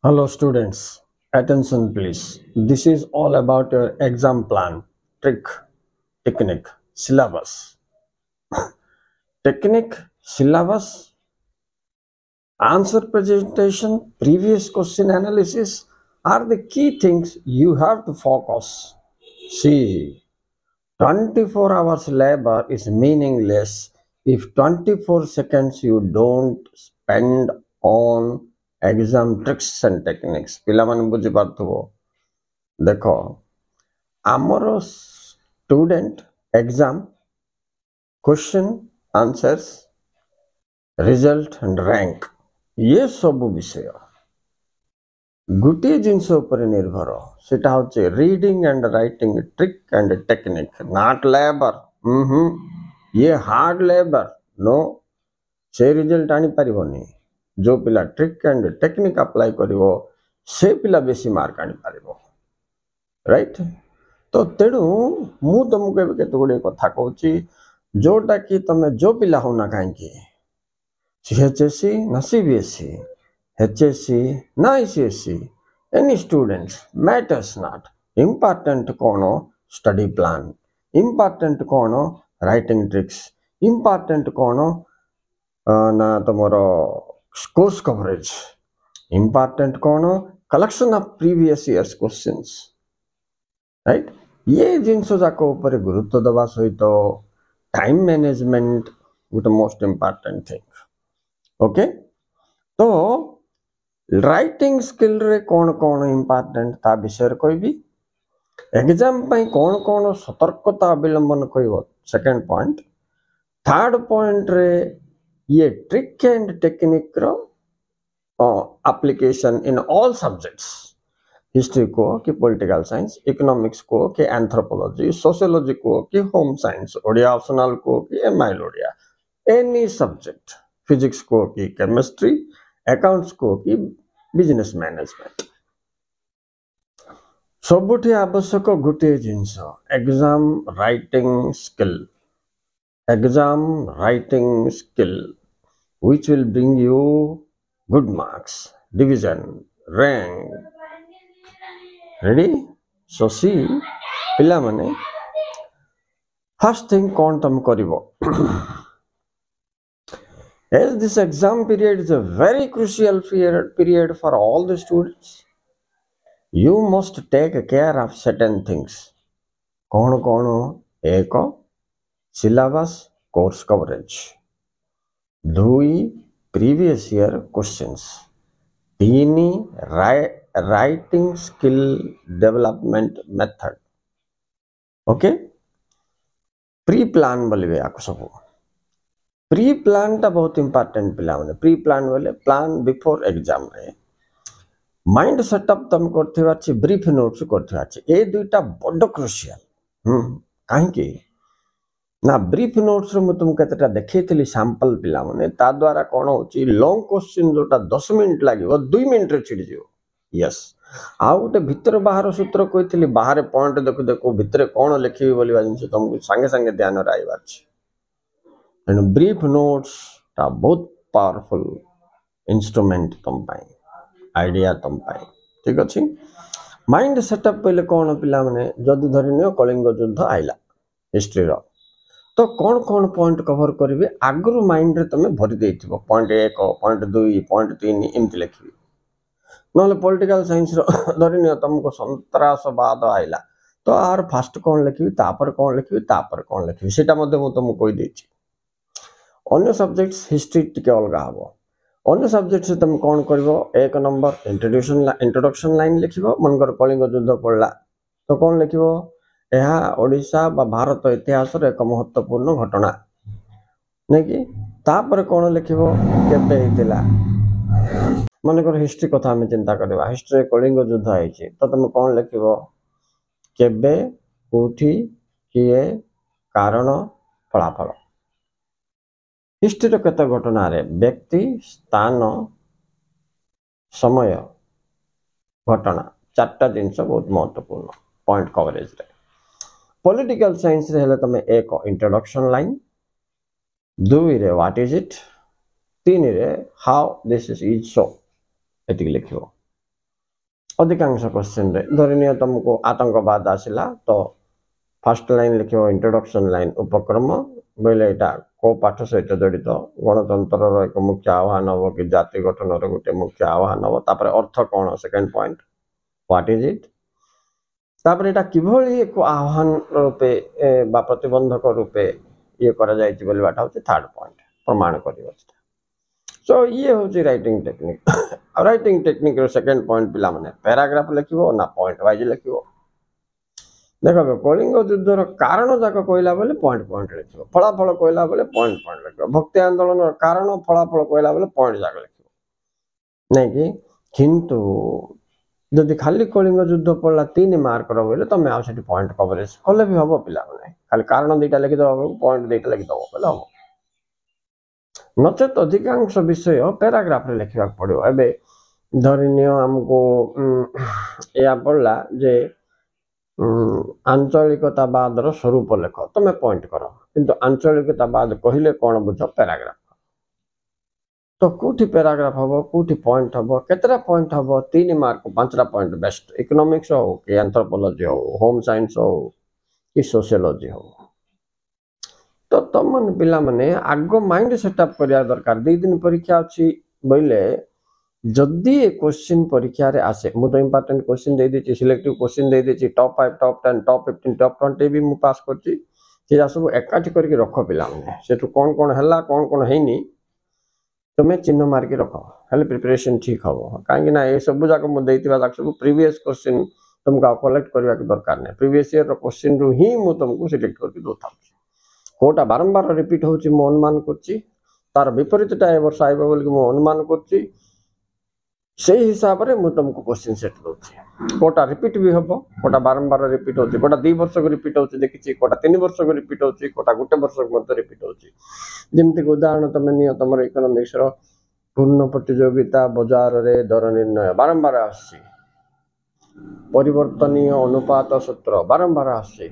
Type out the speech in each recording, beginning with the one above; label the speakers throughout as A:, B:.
A: Hello students, attention please. This is all about your exam plan, trick, technique, syllabus. Technique, syllabus, answer presentation, previous question analysis are the key things you have to focus. See, 24 hours labor is meaningless if 24 seconds you don't spend on exam tricks and techniques. ପିଲାମାନେ ବୁଝିପାରୁଥିବ ଦେଖ ଆମର student exam question answers result and rank ये ସବୁ ବିଷୟ ଗୋଟିଏ ଜିନିଷ ଉପରେ ନିର୍ଭର ସେଟା ହଉଛି reading and writing trick and technique not labor ये hard labor no से result आनी परिबोनी जो पिला trick and technique apply करिवो से पिला बेसी मार्क आनी परिबो राइट तो तेणु मु तुमको एबे केते गुडे कथा कहूची जोटा कि तमे जो पिला होना कहीं सीएचएससी ना सीबीएसई एचएससी ना ICSC any students matters not important कौन स्टडी प्लान इम्पोर्टेंट कौन राइटिंग ट्रिक्स इम्पोर्टेंट कौन ना तुमरो कोर्स कवरेज इम्पोर्टेंट कौन collection of previous years questions right ये जिनस जाक ऊपर गुरुत्व दबा सहित टाइम मैनेजमेंट गोटे मोस्ट इम्पोर्टेंट थिंग ओके तो राइटिंग स्किल रे कौन कौन इम्पोर्टेंट ता विषय कहबी एग्जाम पई कौन कौन सतर्कता अवलंबन कहब सेकंड पॉइंट थर्ड पॉइंट रे ये ट्रिक एंड टेक्निक रो application in all subjects history को कि पॉलिटिकल साइंस इकोनॉमिक्स को कि एंथ्रोपोलॉजी सोशियोलॉजी को कि होम साइंस ओडिया ऑप्शनल को कि MIL Odia any subject physics को कि केमिस्ट्री अकाउंट्स को कि बिजनेस मैनेजमेंट सबुठी आवश्यक गोटे जिनस exam writing skill which will bring you good marks division rank ready so see पिला माने फर्स्ट थिंग कौन तुम करिवो as this exam period is a very crucial period for all the students you must take care of certain things कौन कौन एक syllabus course coverage दुई previous year questions तीन writing skill development method okay pre plan बोलिए आपको सब pre plan टा बहुत इंपोर्टेंट पिला माने प्री प्लान बोले प्लान बिफोर एग्जाम रे माइंड सेटअप तुम करथिबा छी ब्रीफ नोट्स करथिबा छी ए दुईटा बड़ क्रुशियल काहे कि ना ब्रीफ नोट्स रे मु तुम केतेटा देखैतली सैंपल पिला माने ता द्वारा कोन होची लॉन्ग क्वेश्चन जोटा 10 मिनिट लागिवो 2 मिनिट रे छिड़ी जिवो यस आ गोटे भितर बाहर सूत्र कहती बाहर पॉइंट देखु देखु भितर कौन लिखी बोलिबा जिनस तुमको संगे संगे ध्यान रे आइबार छी तेणु ब्रीफ नोट्स ता बहुत पावरफुल इंस्ट्रूमेंट तुम पाई आइडिया तुम पाई ठीक अछि माइंड सेटअप पहले कौन पिला माने जदि धरिनियो कलिंग युद्ध आइला हिस्ट्री रो तो कौन कौन पॉइंट कवर करिवे आगरु माइंड रे तमे भरि देइथिबो पॉइंट 1 पॉइंट 2 पॉइंट 3 एमति लिखिबी नहले पॉलिटिकल साइंस धरिनियो तुमको सन्त्रासवाद आइला तो आर फास्ट कौन लिखिबी तापर कौन लिखिबी सेटा मध्ये मु तुमको कहि देछि अन्य सब्जेक्ट्स हिस्ट्री टिके अलगा हबो अन्य सब्जेक्ट से तुम कौन करिवो एक नंबर इंट्रोडक्शन लाइन लिखिबो मनकर कलिंग युद्ध पड़ला तो कौन लिखिबो एहा ओडिशा बा भारत इतिहास रे एक महत्वपूर्ण घटना नै कि तापर कौन लिखिबो केबे हितिला मनकर हिस्ट्री कथा में चिंता करबा हिस्ट्री कलिंग युद्ध आइछि तो तुम कौन लिखिबो केबे कोठी किए कारण फलाफल हिस्ट्री रो केते घटना रे व्यक्ति स्थान समय घटना चारटा जिनस बहुत महत्वपूर्ण पॉइंट कवरेज रे पॉलिटिकल साइंस रे हेले तमे एक इंट्रोडक्शन लाइन दुई रे व्हाट इज इट तीन रे हाउ दिस इज सो एतिक लिखिबो अधिकांश क्वेश्चन रे धरनिय तुमको आतंकवाद आसिला तो फर्स्ट लाइन लिखो इंट्रोडक्शन लाइन उपक्रम बोले एटा को पाठ सहित जड़ित गणतंत्र एक मुख्य आह्वान हम कि जाति गठन गोटे मुख्य आह्वान हम तापर अर्थ कौन second point what is it तापर एटा किभली एक आह्वान रूपे बा प्रतिबंधक रूपे ये करा जायछि बोली बाटा होछि थर्ड पॉइंट प्रमाण करियो सो ये होछि राइटिंग टेक्निक राइटिंग टेक्निक रो सेकेंड पॉइंट पिला माने पैराग्राफ लिखिबो ना पॉइंट वाइज लिखिबो देख कलिंग युद्धर कारण जाक कहला बेले पॉइंट पॉइंट लिख फलाफल कहला बेले पॉइंट पॉइंट लिख भक्ति आंदोलन कारण फलाफल कहला बेले पॉइंट जाक लिख नहीं कि किंतु जदि खाली कलिंग युद्ध पड़ला 3 मार्क रो बोले तमे आ सेठी पॉइंट कवरेज कले भी हबो पिला माने खाली कारण दुईटा लिखि दबो पॉइंट दुईटा लिखि दबो बोले हबो नचेत अधिकांश विषय पैराग्राफ रे लिखिबा पड़ो एबे धरिनियो हमको या पड़ला जे आंचलिकतावाद स्वरूप लेख तुम पॉइंट कर किंतु आंचलिकतावाद कहले कौन बुझ पैराग्राफ तो कौटी पैराग्राफ हम कौटी पॉइंट हम केतरा पॉइंट हम 3 मार्क 5टा पॉइंट बेस्ट इकोनॉमिक्स हो कि एंथ्रोपोलॉजी हो होम साइंस हो कि सोशियोलॉजी हो तो तुम पिला माने आगो माइंड सेटअप करिया दरकार 2 दिन परीक्षा अछि बोले जदि क्वेश्चन परीक्षा रे आसे मु तो इंपोर्टेंट क्वेश्चन दे देछि सिलेक्टिव क्वेश्चन दे देछि टॉप 5 टॉप 10 टॉप 15 टॉप 20 भी मु पास करछि सेजा सब एकाठी करके रख पिला माने सेटु कोन हला कोन हेनी तुमे चिन्ह मार के रख हले प्रिपरेशन ठीक हबो काहे ना ए सब जाक मु देतिबा जाक सब प्रीवियस क्वेश्चन तुमका कलेक्ट करबा के दरकार नै प्रीवियस ईयर रो क्वेश्चन रु ही मु तुमको सिलेक्ट करके दोथा कोटा बारंबार रिपीट होछि मु अनुमान करछि तार विपरीतटा ए वर्ष आइबो बोल के मु अनुमान करछि से हिसाब रे मु तुमको क्वेश्चन सेट दोछि कोटा रिपीट भी हबो कोटा बारंबार रिपीट होछि कोटा 2 वर्ष को रिपीट होछि देखिछि कोटा 3 वर्ष को रिपीट होछि कोटा गोटे वर्ष को मत रिपीट होछि जेमति उदाहरण तमे नियो तमर इकोनॉमिक्स रो पूर्ण प्रतियोगिता बाजार रे दर निर्णय बारंबार आछि परिवर्तनीय अनुपात सूत्र बारंबार आछि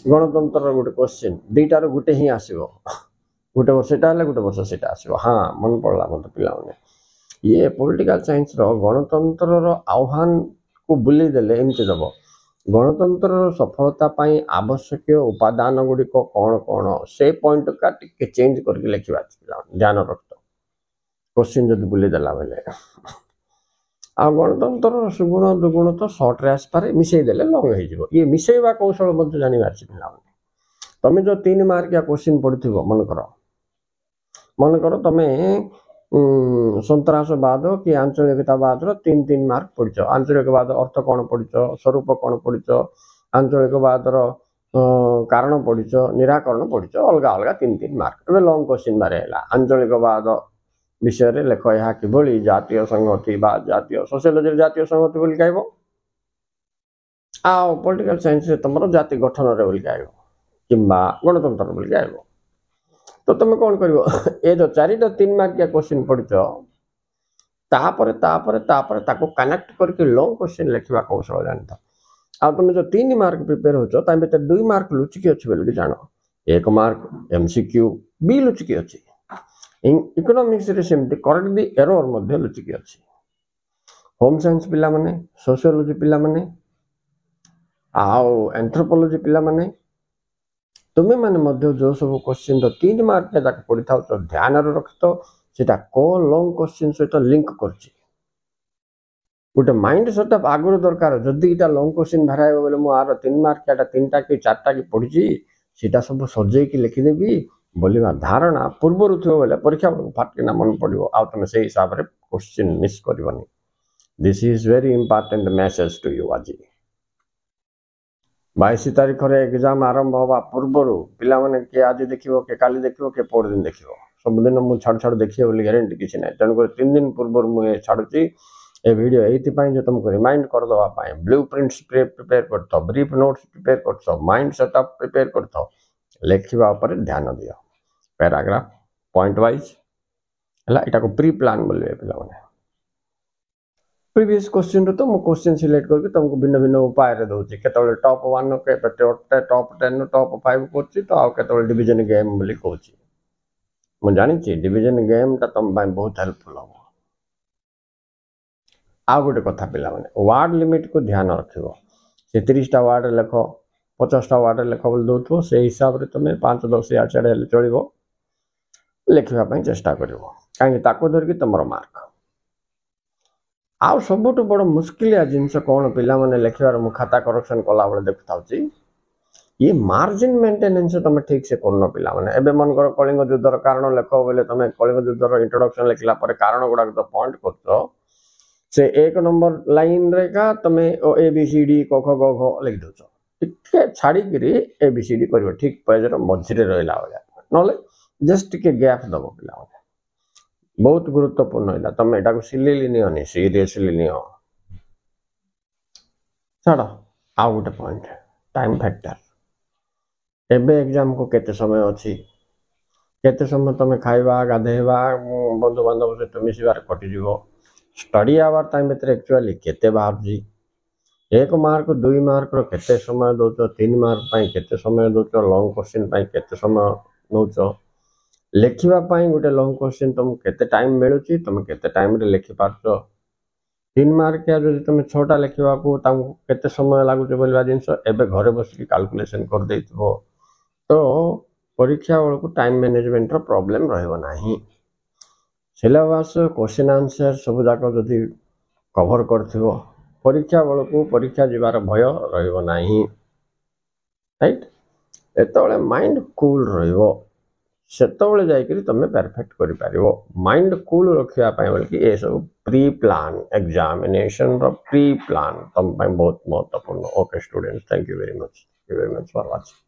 A: गणतंत्र रो गोटे क्वेश्चन दुईटा रो गोटे ही आसीबो गोटे वर्ष सेटा हले गोटे वर्ष सेटा आसीबो हां मन पड़ला मत पिला माने ये पॉलिटिकल साइंस रो गणतंत्र रो आह्वान को बुली देले एमति दबो गणतंत्र रो सफलता पाई आवश्यक उपादान गुडी को कोन से पॉइंट का टिके चेंज करके लिखिबा ध्यान रखतो क्वेश्चन जदि बुली देला बेले आ गणतंत्र रो सुगुण दुगुण तो शॉर्ट रे आसपारे मिसै देले लॉन्ग हे जिवो ये मिसैबा कौशल मध्य जानि बाछि पिला तमे जो 3 मार्क या क्वेश्चन पढिथिबो मन करो तमे सन्त्रासवाद कि आंचलिकतावाद 3 मार्क पढ़ आंचलिकवाद अर्थ कौन पढ़ स्वरूप कौन पढ़ आंचलिकवाद कारण पढ़ निराकरण पढ़ अलग अलग 3 मार्क ए लंग क्वेश्चन बारे आंचलिकवाद विषय रे लेख या कि जातीय संहति बा जातीय सोशियोलॉजी जातीय संहति बोली कहबो आ पॉलिटिकल साइंस रे तमरो जाति गठन रे बोली कहबो किंबा गणतंत्र बोली कहबो तो तुम कौन करिवो ए जो 4टा 3 मार्क के क्वेश्चन पढ़िचो तापर ताको कनेक्ट करके लॉन्ग क्वेश्चन लिखिबा कौशल जानता आ तुम जो 3 मार्क प्रिपेयर होचो ता भीतर 2 मार्क लुचिकी अछि बोली जानो 1 मार्क एमसीक्यू बी लुचिकी अछि इकोनॉमिक्स रे सेमति करेक्ट दी एरर मध्ये लुचिकी अछि होम साइंस पिला माने सोशियोलॉजी पिला माने आओ एंथ्रोपोलॉजी पिला माने तुम्हें माने मध्य जो सब क्वेश्चन तो 3 मार्क के जाक पढ़ी थाउ तो ध्यान रख तो सेटा को लॉन्ग क्वेश्चन सहित लिंक करछि गोटे माइंड सेटअप आगुर दरकार जदि इटा लॉन्ग क्वेश्चन भराइबो बोले मु आर 3 मार्क केटा 3टा कि 4टा कि पढ़िछि सेटा सब सजै कि लिखि देबी बोलिबा धारणा पूर्व रुथिबो बोले परीक्षा फाटकिना मन पड़िबो आ तमे से हिसाब रे क्वेश्चन मिस करबनी this is very important message to you आज 22 तारीख रे एग्जाम आरंभ होबा पूर्वरु पिला माने के आज देखिबो के काली देखिबो के पर दिन देखिबो सब दिन मु छाड़ देखिए बोली गारंटी किछि नै तन कर 3 दिन पूर्वर मु ए छाड़ुची ए वीडियो एति पई जे तुमको रिमाइंड कर दवा पई ब्लूप्रिंट्स प्रिपेयर करतो ब्रीफ नोट्स प्रिपेयर करतो माइंड सेटअप प्रिपेयर करतो लेखिबा ऊपर ध्यान दियो पैराग्राफ पॉइंट वाइज हला एटा को प्री प्लान बोलबे पिला माने प्रीवियस क्वेश्चन तो मु क्वेश्चन सिलेक्ट करके तुमको भिन्न भिन्न उपाय रे दोछि केतबे टॉप 1 के टॉप 10 टॉप 5 करछि तो आ केतबे डिवीजन गेम बोली कहछि मु जानि छी डिवीजन गेम ता तुम बाय बहुत हेल्पफुल हो आउ गोटे कथा पिला माने वार्ड लिमिट को ध्यान रखिबो से 30टा वार्ड लेख 50टा वार्ड लेख बोल दउथो से हिसाब रे तमे 5 10 या चढ़े चलिबो लिखिबा पई चेष्टा करिवो काहे ताको धर कि तमरो मार्क आउ सबुठ बड़ मुस्किलिया जिनस कौन पिला माने लिखिबार मु खाता करेक्शन कला बेले देखुताउची ये मार्जिन मेंटेनेंस तुम ठीक से करन पिला माने एबे मन कर कलिंग युद्धर कारण लेख बोले तुम कलिंग युद्धर इंट्रोडक्शन लिखला पर कारण गुडा तो पॉइंट करछो से 1 नंबर लाइन रे का तुम ए बी सी डी क ख ग घ लिख दउछो टिके छाड़ी गिरी ए बी सी डी करबो ठीक पेज रे मझिरे रहला वाला नले जस्ट टिके गैप दबो पिला माने बहुत गुरुत्वपूर्ण है तुम एटा को सिलीली नियो सीरियसली नियो छाड़ आउ गोटे पॉइंट टाइम फैक्टर एबे एग्जाम को केते समय अच्छी केते समय तुम खाइबा गाधेबा बंधु बांधव सहित मिसबार कटिଯିव स्टडी आवर टाइम भीतर एक्चुअली केते बाहर जी 1 मार्क 2 मार्क रो केते समय दोचो 3 मार्क पई केते समय दोचो लॉन्ग क्वेश्चन पई केते समय नोचो लिखिबा पई गोटे लॉन्ग क्वेश्चन तुम केते टाइम मिलुची तुम केते टाइम रे लिखि पारछो 3 मार्क या जदि तुम 6टा लिखिबा को तांको केते समय लागुचे बोलबा जिंस एबे घरे बसि कैलकुलेशन कर देइतबो तो परीक्षा बेल को टाइम मैनेजमेंट रो प्रॉब्लम रहइबो नाही सिलेबस क्वेश्चन आंसर सब जाक जदि कवर करथिबो परीक्षा बेल को परीक्षा जीवार भय रहइबो नाही राइट एतबेले माइंड कूल रहइबो सेतबेले जाइकरी तमे परफेक्ट करि पारिबो माइंड कूल रखिया पय बोल कि ए सब प्री प्लान एग्जामिनेशन रो प्री प्लान तम पय बहुत महत्वपूर्ण okay students thank you very much for watching